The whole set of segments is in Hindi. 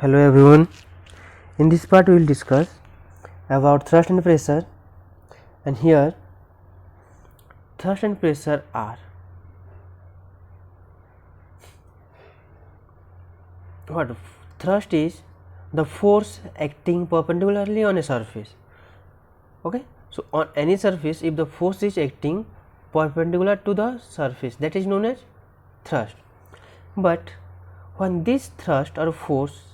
Hello everyone. In this part we will discuss about thrust and pressure, and here thrust and pressure are what? Thrust is the force acting perpendicularly on a surface. Okay, so on any surface, if the force is acting perpendicular to the surface, that is known as thrust. But when this thrust or force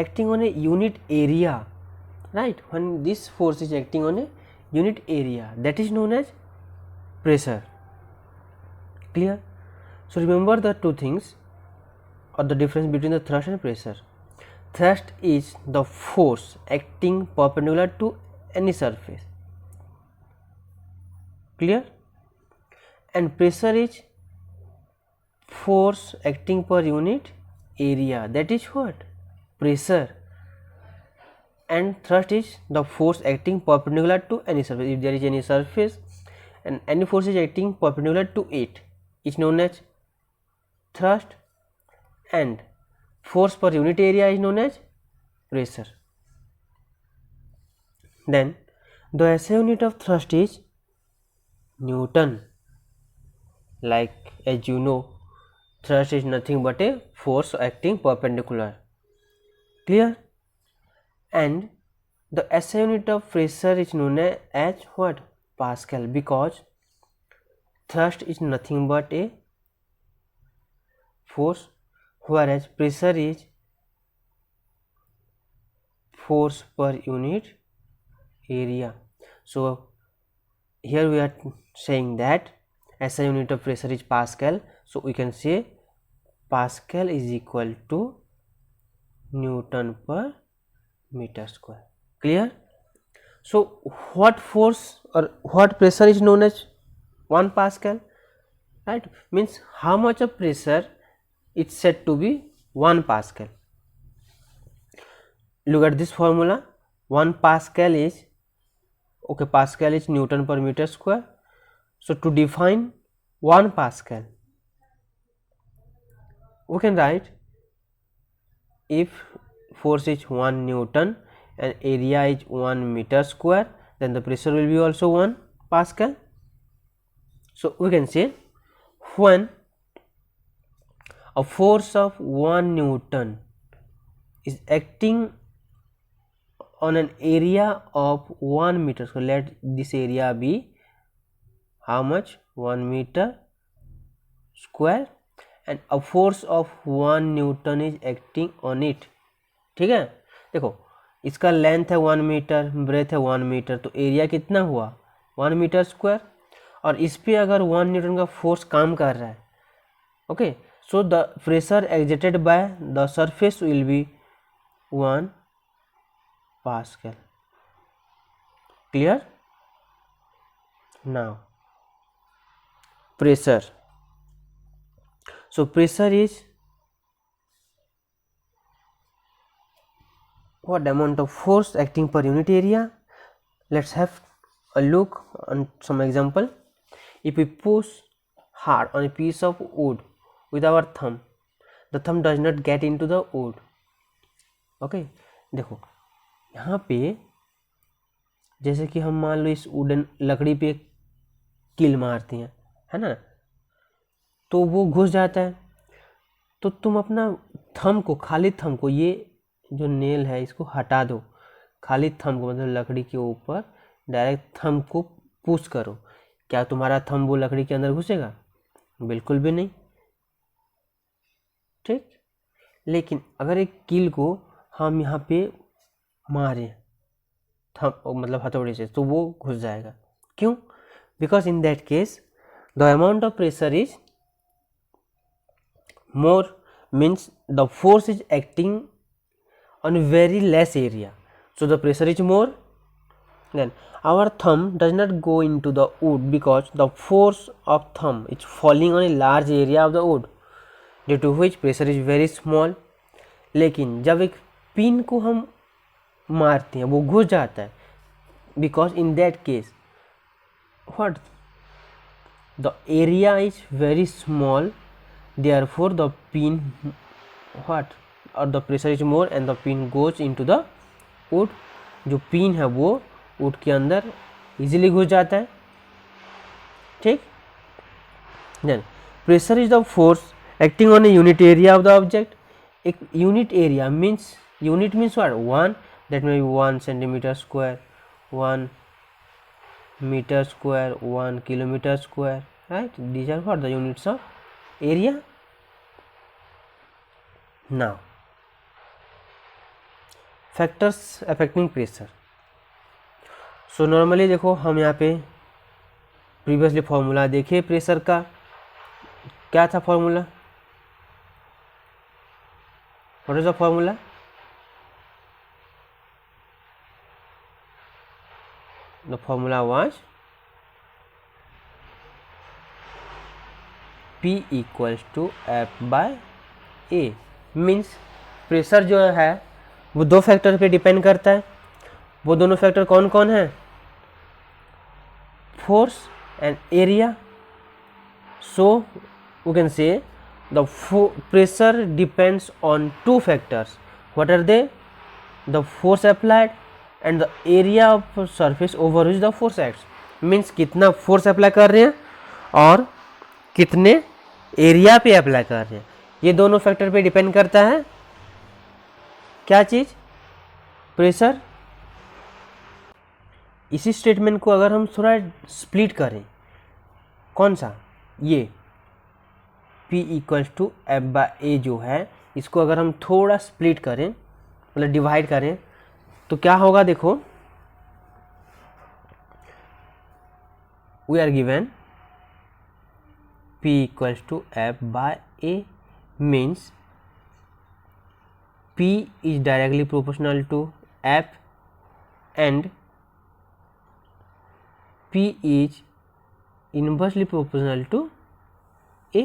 acting on a unit area, right, when this force is acting on a unit area, that is known as pressure. Clear? So remember the two things or the difference between the thrust and pressure. Thrust is the force acting perpendicular to any surface. Clear? And pressure is force acting per unit area, that is what? Pressure. And thrust is the force acting perpendicular to any surface. If there is any surface and any force is acting perpendicular to it, is known as thrust, and force per unit area is known as pressure. Then the SI unit of thrust is Newton. Like as you know, thrust is nothing but a force acting perpendicular. Clear? And the SI unit of pressure is known as what? Pascal, because thrust is nothing but a force, whereas pressure is force per unit area. So here we are saying that SI unit of pressure is Pascal, so we can say Pascal is equal to Newton per meter square. Clear? So what force or what pressure is known as 1 Pascal, right? Means how much of pressure is said to be 1 Pascal. Look at this formula. 1 Pascal is, okay, Pascal is Newton per meter square. So to define 1 Pascal, we can write, if force is 1 Newton and area is 1 meter square, then the pressure will be also 1 Pascal. So we can say when a force of 1 Newton is acting on an area of 1 meter, so let this area be how much? 1 meter square, and a force of 1 Newton is acting on it. ठीक है, देखो इसका लेंथ है 1 मीटर, ब्रेथ है 1 मीटर, तो एरिया कितना हुआ? 1 मीटर स्क्वायर, और इस पे अगर 1 न्यूटन का फोर्स काम कर रहा है, okay, so the pressure exerted by the surface will be 1 pascal. Clear? Now pressure. So pressure is what amount of force acting per unit area. Let's have a look on some example. If we push hard on a piece of wood with our thumb, the thumb does not get into the wood. Okay, देखो यहाँ पे जैसे कि हम मान लो इस वुडन लकड़ी पे कील मारती हैं, है ना, तो वो घुस जाता है. तो तुम अपना थंब को, खाली थंब को, ये जो नेल है इसको हटा दो, खाली थंब को, मतलब लकड़ी के ऊपर डायरेक्ट थंब को पुश करो, क्या तुम्हारा थंब वो लकड़ी के अंदर घुसेगा? बिल्कुल भी नहीं. ठीक. लेकिन अगर एक कील को हम यहाँ पे मारें थंब, मतलब हथौड़े से, तो वो घुस जाएगा. क्यों? Because in that case the amount of pressure is more, means the force is acting on very less area, so the pressure is more. Then our thumb does not go into the wood because the force of thumb is falling on a large area of the wood, due to which pressure is very small. लेकिन जब एक पिन को हम मारते हैं वो घुस जाता है, because in that case what, the area is very small, therefore the pin what, और the pressure is more and the pin goes into the wood, जो पिन है वो वुड के अंदर इजीली घुस जाता है, ठीक। Then pressure is the force acting on a unit area of the object. एक unit area means, unit means what, 1, that may be 1 centimetre square, 1 meter square, 1 kilometer square, right? These are what the units of area. Now factors affecting pressure. So normally देखो हम यहाँ पे प्रीवियसली फॉर्मूला देखे प्रेशर का, क्या था formula, what is the formula, the formula was P equals to F by A, means pressure जो है वो दो फैक्टर पे डिपेंड करता है। वो दोनों फैक्टर कौन कौन है, force and area. So we can say the pressure depends on two factors, what are they, the force applied and the area of surface over which the force acts, means कितना फोर्स अप्लाई कर रहे हैं और कितने एरिया पे अप्लाई कर रहे हैं, ये दोनों फैक्टर पे डिपेंड करता है क्या चीज, प्रेशर। इसी स्टेटमेंट को अगर हम थोड़ा स्प्लिट करें, कौन सा, ये P equals to F by A जो है, इसको अगर हम थोड़ा स्प्लिट करें, मतलब डिवाइड करें, तो क्या होगा, देखो we are given P equals to F by A, means P is directly proportional to F and P is inversely proportional to A।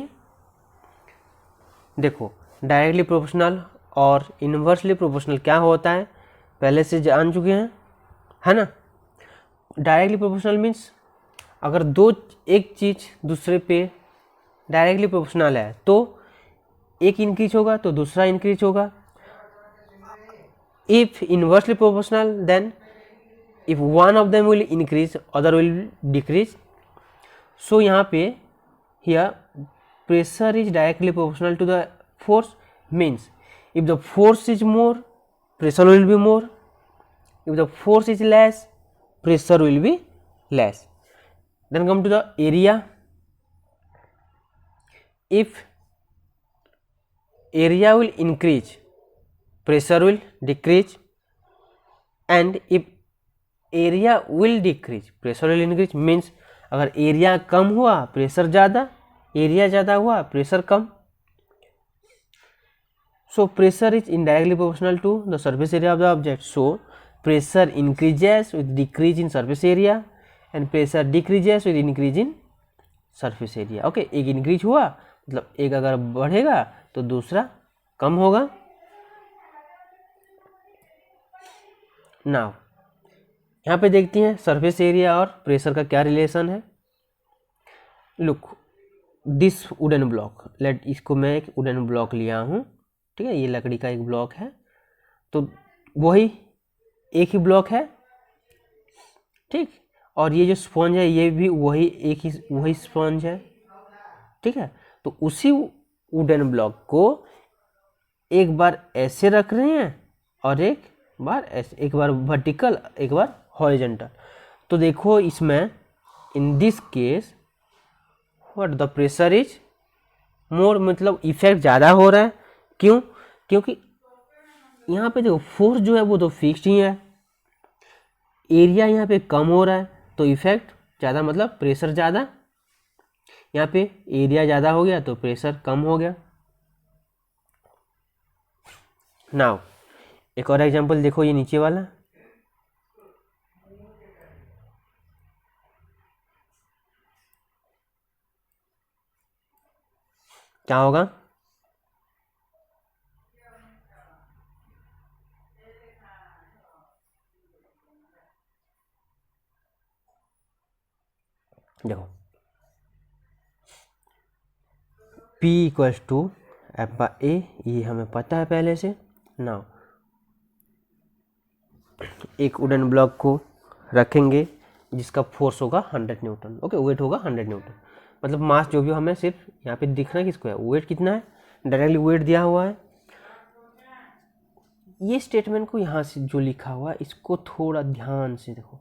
देखो डायरेक्टली प्रोपोर्शनल और इन्वर्सली प्रोपोर्शनल क्या होता है पहले से जान चुके हैं, है ना। डायरेक्टली प्रोपोर्शनल मीन्स अगर एक चीज़ दूसरे पे डायरेक्टली प्रोपोर्शनल है तो एक इंक्रीज होगा तो दूसरा इंक्रीज होगा। If inversely proportional then if one of them will increase other will decrease. So यहाँ पे here pressure is directly proportional to the force, means if the force is more pressure will be more, if the force is less pressure will be less। Then come to the area, if area will increase pressure will decrease and if area will decrease pressure will increase, means अगर एरिया कम हुआ प्रेशर ज़्यादा, एरिया ज़्यादा हुआ pressure come. So pressure is indirectly proportional to the surface area of the object. So pressure increases with decrease in surface area and pressure decreases with increase in surface area। Okay, एक increase हुआ मतलब एक अगर बढ़ेगा तो दूसरा कम होगा। Now यहाँ पे देखते हैं surface area और pressure का क्या रिलेशन है। Look this wooden block, let इसको मैं एक wooden block लिया हूँ, ठीक है, ये लकड़ी का एक ब्लॉक है, तो वही एक ही ब्लॉक है, ठीक, और ये जो स्पॉन्ज है ये भी वही स्पॉन्ज है, ठीक है। तो उसी वुडन ब्लॉक को एक बार ऐसे रख रहे हैं और एक बार ऐसे, एक बार वर्टिकल एक बार हॉरिजॉन्टल। तो देखो इसमें इन this case what the pressure is more, मतलब इफेक्ट ज़्यादा हो रहा है। क्यों? क्योंकि यहाँ पे देखो फोर्स जो है वो तो फिक्स्ड ही है, एरिया यहाँ पे कम हो रहा है तो इफेक्ट ज़्यादा, मतलब प्रेशर ज़्यादा। यहाँ पे एरिया ज़्यादा हो गया तो प्रेशर कम हो गया। नाउ एक और एग्जांपल देखो, ये नीचे वाला, क्या होगा, देखो P इक्वल्स टू F/A, ये हमें पता है पहले से। नाउ एक वुडन ब्लॉक को रखेंगे जिसका फोर्स होगा 100 न्यूटन, ओके, वेट होगा 100 न्यूटन, मतलब मास जो भी हमें सिर्फ यहाँ पे दिखना किसको है, वेट कितना है, डायरेक्टली वेट दिया हुआ है। ये स्टेटमेंट को यहाँ से जो लिखा हुआ है इसको थोड़ा ध्यान से देखो।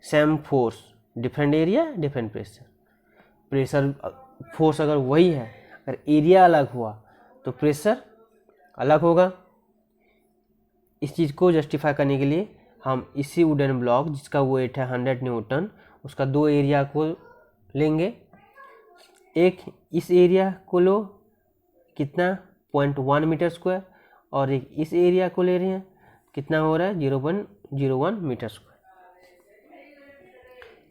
Same force different area different pressure, pressure force अगर वही है, अगर एरिया अलग हुआ तो प्रेशर अलग होगा। इस चीज़ को जस्टिफाई करने के लिए हम इसी वुडन ब्लॉक जिसका वेट है 100 न्यूटन, उसका दो एरिया को लेंगे। एक इस एरिया को लो, कितना 0.1 मीटर स्क्वायर, और एक इस एरिया को ले रहे हैं, कितना हो रहा है 0.01 मीटर स्क्वायर।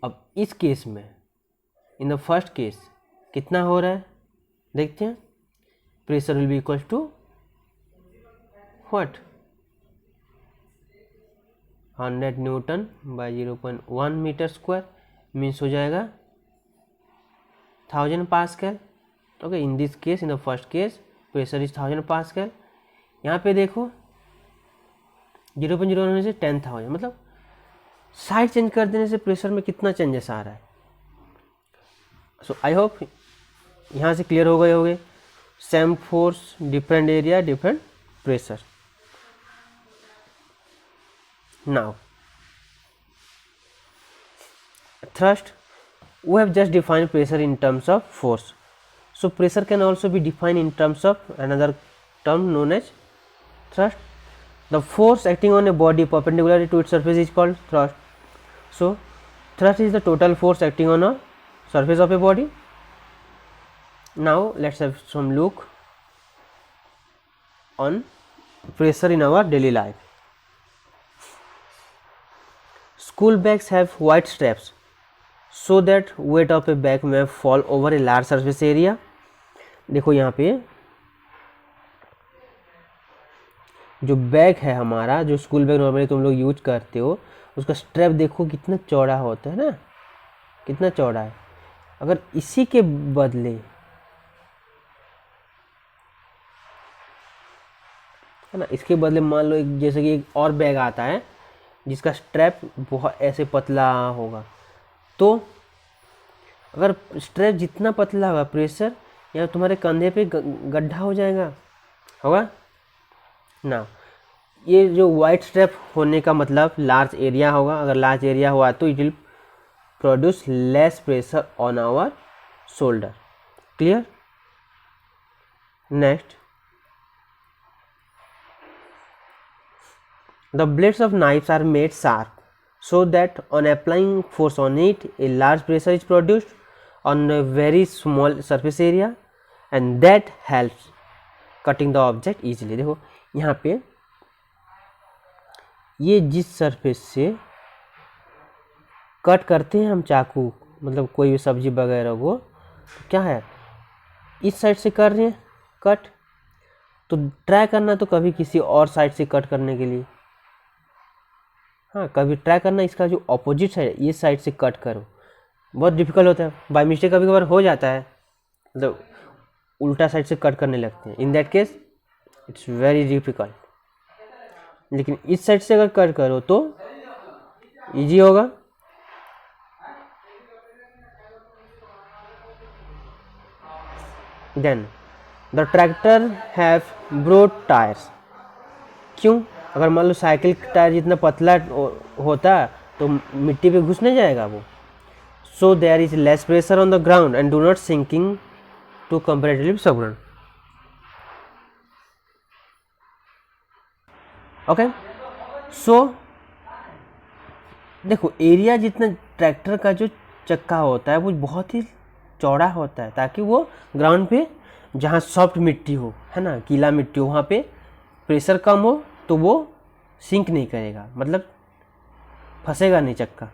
अब इस केस में इन द फर्स्ट केस कितना हो रहा है देखते हैं। Pressure will be equal to what, 100 newton by 0.1 meter square means हो जाएगा 1000 pascal. Okay, in this case, in the first case pressure is 1000 pascal. यहाँ पे देखो 0.01 से 10,000, मतलब साइड चेंज कर देने से प्रेशर में कितना चेंजेस आ रहा है। सो आई होप यहाँ से क्लियर हो गए होंगे। Same force different area different pressure. Now thrust, we have just defined pressure in terms of force, so pressure can also be defined in terms of another term known as thrust. The force acting on a body perpendicular to its surface is called thrust. So thrust is the total force acting on a surface of a body. Now let's have some look on pressure in our daily life. School bags have white straps so that weight of a bag may fall over a large surface area. देखो यहाँ पे जो बैग है हमारा, जो स्कूल बैग नॉर्मली तुम लोग यूज करते हो, उसका स्ट्रैप देखो कितना चौड़ा होता है ना, कितना चौड़ा है। अगर इसी के बदले है ना, इसके बदले मान लो एक जैसे कि एक और बैग आता है जिसका स्ट्रैप बहुत ऐसे पतला होगा, तो अगर स्ट्रैप जितना पतला होगा प्रेशर या तुम्हारे कंधे पे गड्ढा हो जाएगा, होगा ना। ये जो वाइट स्ट्रैप होने का मतलब लार्ज एरिया होगा। अगर लार्ज एरिया हुआ तो it will produce less pressure on our shoulder. Clear? Next, the blades of knives are made sharp so that on applying force on it a large pressure is produced on a very small surface area and that helps cutting the object easily. देखो यहाँ पे ये जिस सरफेस से कट करते हैं हम चाकू, मतलब कोई भी सब्जी वगैरह को, तो क्या है इस साइड से कर रहे हैं कट, तो ट्राई करना तो कभी किसी और साइड से कट करने के लिए, हाँ कभी ट्राई करना इसका जो ऑपोजिट है ये साइड से कट करो। बहुत डिफिकल्ट होता है, बाय मिस्टेक कभी कभार हो जाता है, मतलब उल्टा साइड से कट करने लगते हैं। In that case it's very difficult, लेकिन इस साइड से अगर कट करो तो इजी होगा। Then the tractor have broad tyres. क्यों? अगर मान लो साइकिल का टायर जितना पतला होता तो मिट्टी पे घुस नहीं जाएगा वो। So there is less pressure on the ground and do not sinking to comparatively subground. Okay, so देखो एरिया जितना ट्रैक्टर का जो चक्का होता है वो बहुत ही चौड़ा होता है ताकि वो ग्राउंड पे जहाँ सॉफ्ट मिट्टी हो, है ना, गीला मिट्टी हो, वहाँ पे प्रेशर कम हो तो वो सिंक नहीं करेगा, मतलब फंसेगा नहीं चक्का।